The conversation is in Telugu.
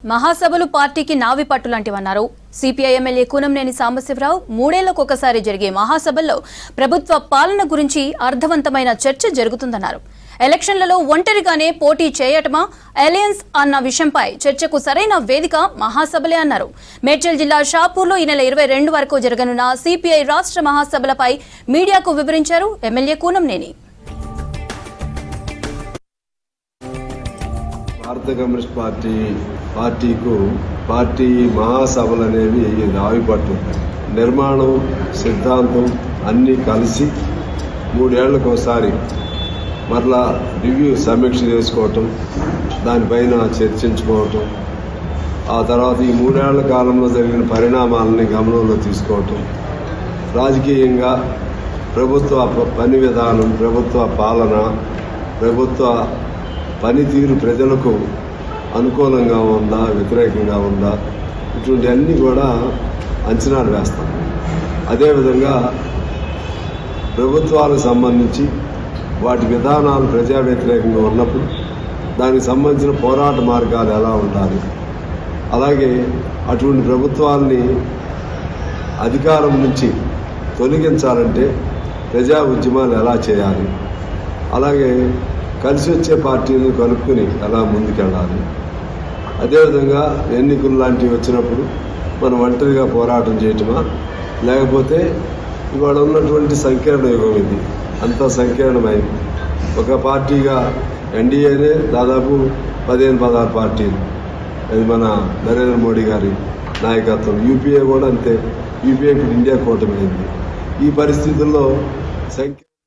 మహాసభలు పార్టీకి నావి పట్టు లాంటివన్నారు. సిపిఐ ఎమ్మెల్యే కూనంనేని సాంబశివరావు మూడేళ్లకొకసారి జరిగే మహాసభల్లో ప్రభుత్వ పాలన గురించి అర్థవంతమైన చర్చ జరుగుతుందన్నారు. ఎలక్షన్లలో ఒంటరిగానే పోటీ చేయటమా అలయన్స్ అన్న విషయంపై చర్చకు సరైన వేదిక మహాసభలే అన్నారు. మేడ్చల్ జిల్లా షాపూర్లో ఈ నెల 22 వరకు జరగనున్న సిపిఐ రాష్ట్ర మహాసభలపై మీడియాకు వివరించారు ఎమ్మెల్యే కూనంనేని. భారత కమ్యూనిస్ట్ పార్టీ మహాసభలు అనేవి రావిపట్టు నిర్మాణం సిద్ధాంతం అన్నీ కలిసి 3 ఏళ్లకు ఒకసారి మరలా రివ్యూ సమీక్ష చేసుకోవటం, దానిపైన చర్చించుకోవటం, ఆ తర్వాత ఈ 3 ఏళ్ల కాలంలో జరిగిన పరిణామాలని గమనంలో తీసుకోవటం, రాజకీయంగా ప్రభుత్వ పని విధానం, ప్రభుత్వ పాలన, ప్రభుత్వ పనితీరు ప్రజలకు అనుకూలంగా ఉందా వ్యతిరేకంగా ఉందా ఇటువంటి అన్నీ కూడా అంచనాలు వేస్తాం. అదేవిధంగా ప్రభుత్వాలకు సంబంధించి వాటి విధానాలు ప్రజా వ్యతిరేకంగా ఉన్నప్పుడు దానికి సంబంధించిన పోరాట మార్గాలు ఎలా ఉండాలి, అలాగే అటువంటి ప్రభుత్వాల్ని అధికారం నుంచి తొలగించాలంటే ప్రజా ఉద్యమాలు ఎలా చేయాలి, అలాగే కలిసి వచ్చే పార్టీలను కలుపుకొని ఎలా ముందుకెళ్ళాలి, అదేవిధంగా ఎన్నికలు లాంటివి వచ్చినప్పుడు మనం ఒంటరిగా పోరాటం చేయటమా, లేకపోతే ఇవాళ ఉన్నటువంటి సంకీర్ణ యుగం ఇది అంత సంకీర్ణమైంది. ఒక పార్టీగా ఎన్డీఏనే దాదాపు 15-16 పార్టీలు, అది మన నరేంద్ర మోడీ గారి నాయకత్వం. యూపీఏ కూడా అంతే, యూపీఏ ఇప్పుడు ఇండియా కూటమి అయింది. ఈ పరిస్థితుల్లో